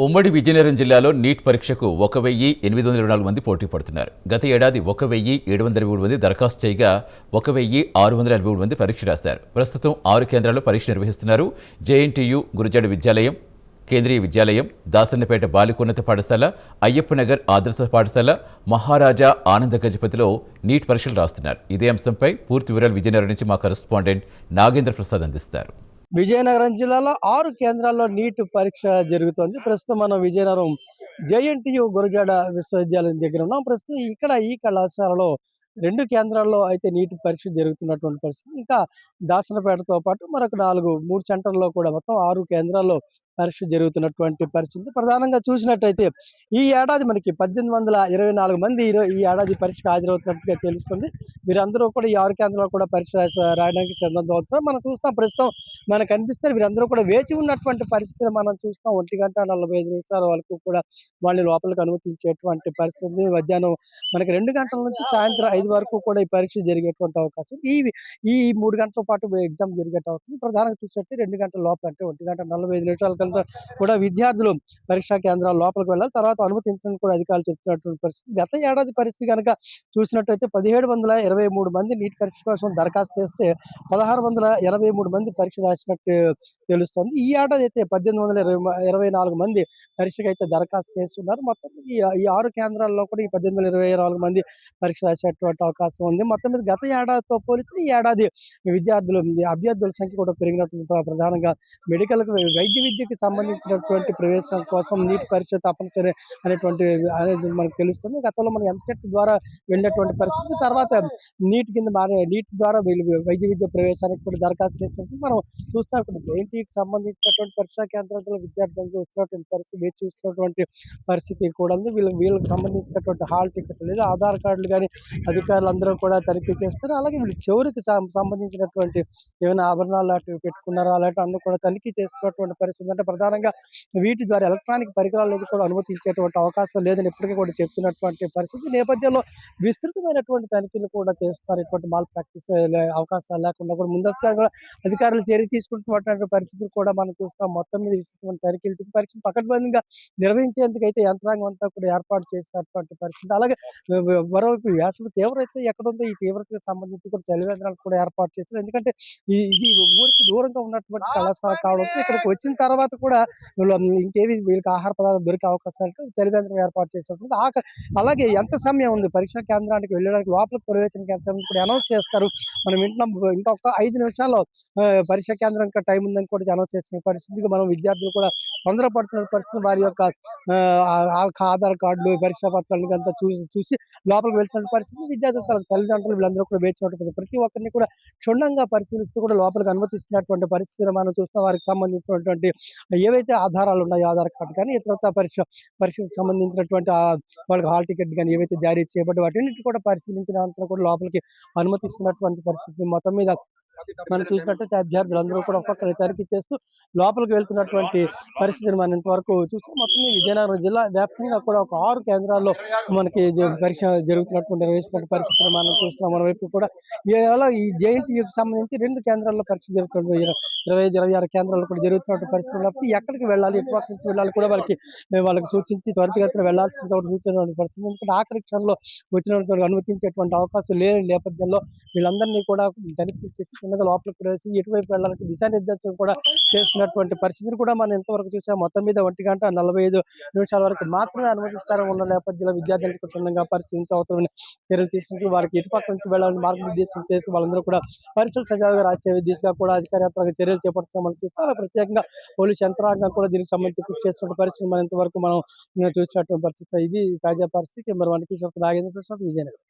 ఉమ్మడి విజయనగరం జిల్లాలో నీట్ పరీక్షకు 1,824 మంది పోటీ పడుతున్నారు. గత ఏడాది 1,723 మంది దరఖాస్తు చేయగా 1,683 మంది పరీక్ష రాశారు. ప్రస్తుతం 6 కేంద్రాల్లో పరీక్ష నిర్వహిస్తున్నారు. జేఎన్టీయూ, గురజాడ విద్యాలయం, కేంద్రీయ విద్యాలయం, దాసన్నపేట బాలికోన్నత పాఠశాల, అయ్యప్పనగర్ ఆదర్శ పాఠశాల, మహారాజా ఆనంద గజపతిలో నీట్ పరీక్షలు రాస్తున్నారు. ఇదే అంశంపై పూర్తి వివరాలు విజయనగరం నుంచి మా కరెస్పాండెంట్ నాగేంద్ర ప్రసాద్ అందిస్తారు. విజయనగరం జిల్లాలో 6 కేంద్రాల్లో నీట్ పరీక్ష జరుగుతోంది. ప్రస్తుతం మనం విజయనగరం జేఎన్టీయూ గురజాడ విశ్వవిద్యాలయం దగ్గర ఉన్నాం. ప్రస్తుతం ఇక్కడ ఈ కళాశాలలో 2 కేంద్రాల్లో అయితే నీట్ పరీక్ష జరుగుతున్నటువంటి పరిస్థితి. ఇంకా దాసనపేటతో పాటు మరొక 3 సెంటర్‌లో కూడా మొత్తం 6 కేంద్రాల్లో పరీక్ష జరుగుతున్నటువంటి పరిస్థితి. ప్రధానంగా చూసినట్టయితే ఈ ఏడాది మనకి 1,824 మంది ఈ ఏడాది పరీక్షకు హాజరవుతున్నట్టుగా తెలుస్తుంది. వీరందరూ కూడా ఈ 6 కేంద్రాల్లో కూడా పరీక్ష రాయడానికి సిద్ధమవుతున్నారు. మనం చూస్తాం ప్రస్తుతం మనకు కనిపిస్తారు. వీరందరూ కూడా వేచి ఉన్నటువంటి పరిస్థితిని మనం చూస్తాం. 1:45 వరకు కూడా వాళ్ళని లోపలికి అనుమతించేటువంటి పరిస్థితి. మధ్యాహ్నం మనకి 2 గంటల నుంచి సాయంత్రం 5 వరకు కూడా ఈ పరీక్ష జరిగేటువంటి అవకాశం. ఈ 3 గంటల పాటు ఎగ్జామ్ జరిగే అవకాశం. ప్రధానంగా చూసినట్టే 2 గంటల లోపల అంటే 1:45 కంతా కూడా విద్యార్థులు పరీక్షా కేంద్రాల లోపలికి వెళ్ళాలి. తర్వాత అనుమతించడానికి కూడా అధికారులు చెప్తున్నటువంటి పరిస్థితి. గత ఏడాది పరిస్థితి కనుక చూసినట్టయితే 1,723 మంది నీట్ పరీక్ష కోసం దరఖాస్తు చేస్తే 1,683 మంది పరీక్ష రాసినట్టు తెలుస్తోంది. ఈ ఏడాది అయితే 1,824 మంది పరీక్షకైతే దరఖాస్తు చేస్తున్నారు. మొత్తం ఈ 6 కేంద్రాల్లో కూడా ఈ 1,824 మంది పరీక్ష రాసేటువంటి అవకాశం ఉంది. మొత్తం మీద గత ఏడాదితో పోలిస్తే ఈ ఏడాది అభ్యర్థుల సంఖ్య కూడా పెరిగినట్టు ప్రధానంగా వైద్య విద్యకి సంబంధించినటువంటి ప్రవేశం కోసం నీట్ పరీక్ష తప్పనిసరి అనేది మనకు తెలుస్తుంది. గతంలో మనం ఎంసెట్ ద్వారా వెళ్ళినటువంటి పరిస్థితి, తర్వాత నీట్ కింద నీట్ ద్వారా వైద్య విద్య ప్రవేశానికి కూడా దరఖాస్తు చేసినట్టు మనం చూస్తాం. ఇప్పుడు జేఎన్టీయూకి సంబంధించినటువంటి పరీక్షా కేంద్రాల్లో విద్యార్థులకు వచ్చినటువంటి పరిస్థితి వేచి చూస్తున్నటువంటి పరిస్థితి కూడా ఉంది. వీళ్ళకి సంబంధించినటువంటి హాల్ టికెట్ లేదా ఆధార్ కార్డులు కానీ అధికారులు అందరూ కూడా తనిఖీ చేస్తారు. అలాగే వీళ్ళు చివరికి సంబంధించినటువంటి ఏమైనా ఆభరణాలు లాంటివి పెట్టుకున్నారా అలాంటి అందరూ కూడా తనిఖీ చేస్తున్నటువంటి పరిస్థితి. అంటే ప్రధానంగా వీటి ద్వారా ఎలక్ట్రానిక్ పరికరాలు కూడా అనుమతించేటువంటి అవకాశం లేదని ఇప్పటికీ కూడా చెప్తున్నటువంటి పరిస్థితి నేపథ్యంలో విస్తృతమైనటువంటి తనిఖీలు కూడా చేస్తారు. ఇటువంటి మాల్ ప్రాక్టీస్ అవకాశాలు లేకుండా కూడా ముందస్తుగా కూడా అధికారులు చర్య తీసుకుంటున్నటువంటి పరిస్థితులు కూడా మనం చూస్తాం. మొత్తం మీద విస్తృతమైన తనిఖీలు తీసి పరీక్షలు పకడ్బందీగా నిర్వహించేందుకు అయితే యంత్రాంగం అంతా కూడా ఏర్పాటు చేసినటువంటి పరిస్థితి. అలాగే మరోవైపు వేసవి తీవ్రత ఎక్కడుందో ఈ తీవ్రతకు సంబంధించి కూడా చలివేంద్రాలు కూడా ఏర్పాటు చేశారు. ఎందుకంటే ఇది ఊరికి దూరంగా ఉన్నటువంటి కళాశాల కావడంతో ఇక్కడికి వచ్చిన తర్వాత కూడా ఇంకేవి వీళ్ళకి ఆహార పదార్థాలు దొరికే అవకాశాలు చలివేంద్రం ఏర్పాటు చేసినటువంటి అలాగే ఎంత సమయం ఉంది పరీక్షా కేంద్రానికి వెళ్ళడానికి లోపలికి ప్రవేశానికి ఎంత సమయం కూడా అనౌన్స్ చేస్తారు. మనం వింటున్నాం ఇంకొక 5 నిమిషాల్లో పరీక్షా కేంద్రం ఇంకా టైం ఉందని కూడా అనౌన్స్ చేసిన పరిస్థితికి మనం విద్యార్థులు కూడా తొందరపడుతున్న పరిస్థితి. వారి యొక్క ఆధార్ కార్డులు పరీక్షా పత్రాలను అంతా చూసి లోపలికి వెళ్తున్న పరిస్థితి. విద్యార్థులు తన తల్లిదండ్రులు వీళ్ళందరూ కూడా వేచినటువంటి ప్రతి ఒక్కరిని కూడా క్షుణ్ణంగా పరిశీలిస్తూ కూడా లోపలికి అనుమతిస్తున్నటువంటి పరిస్థితిని మనం చూస్తాం. వారికి సంబంధించినటువంటి ఏవైతే ఆధారాలు ఉన్నాయో ఆధార్ కార్డు కానీ ఇతరత్ర పరీక్షకు సంబంధించినటువంటి వాళ్ళకి హాల్ టికెట్ కానీ ఏవైతే జారీ చేయబడి వాటిని కూడా పరిశీలించిన అనంతరం కూడా లోపలికి అనుమతిస్తున్నటువంటి పరిస్థితి. మొత్తం మీద మనం చూసినట్టయితే అభ్యర్థులందరూ కూడా ఒక్కొక్కరి తనిఖీ చేస్తూ లోపలికి వెళ్తున్నటువంటి పరిస్థితిని మనం ఇంతవరకు చూసాం. మొత్తం విజయనగరం జిల్లా వ్యాప్తంగా కూడా ఒక 6 కేంద్రాల్లో మనకి పరీక్ష నిర్వహిస్తున్న పరిస్థితిని మనం చూస్తున్నాం. మన వైపు కూడా ఈ జేఎన్టీయూకి సంబంధించి 2 కేంద్రాల్లో పరీక్ష జరుగుతుంది. 25-26 కేంద్రాల్లో కూడా జరుగుతున్నటువంటి పరిస్థితులు ఎక్కడికి వెళ్ళాలి ఎటుపక్క నుంచి వెళ్ళాలి కూడా వాళ్ళకి సూచించి త్వరితగతిన వెళ్లాల్సిన సూచించినటువంటి పరిస్థితి. ఎందుకంటే ఆఖరి క్షణంలో వచ్చినటువంటి అనుమతించేటువంటి అవకాశం లేని నేపథ్యంలో వీళ్ళందరినీ కూడా తనిఖీ చేసి చిన్నగా లోపలికి ప్రవేశించి ఎటువైపు వెళ్ళాలంటే దిశానిర్దేశం కూడా చేస్తున్నటువంటి పరిస్థితిని కూడా మనం ఎంతవరకు చూసాం. మొత్తం మీద 1:45 వరకు మాత్రమే అనుమతిస్తారని ఉన్న నేపథ్యంలో విద్యార్థులకు క్షుణ్ణంగా పరిశీలించి అవసరమైన చర్యలు తీసుకుంటూ వారికి ఇటుపక్క నుంచి వెళ్ళాలని మార్గనిర్దేశం చేసి వాళ్ళందరూ కూడా పరీక్షలు సజావుగా రాసే దిశగా కూడా అధికారికంగా చర్యలు చేపడుతున్నామని చూస్తాం. అలా ప్రత్యేకంగా పోలీసు యంత్రాంగం కూడా దీనికి సంబంధించి కృషి చేస్తున్న పరిస్థితి మనం ఇంతవరకు మనం చూసినటువంటి పరిస్థితి. ఇది తాజా పరిస్థితి. మరి మనకి నాగేంద్ర ప్రసాద్, విజయనగరం.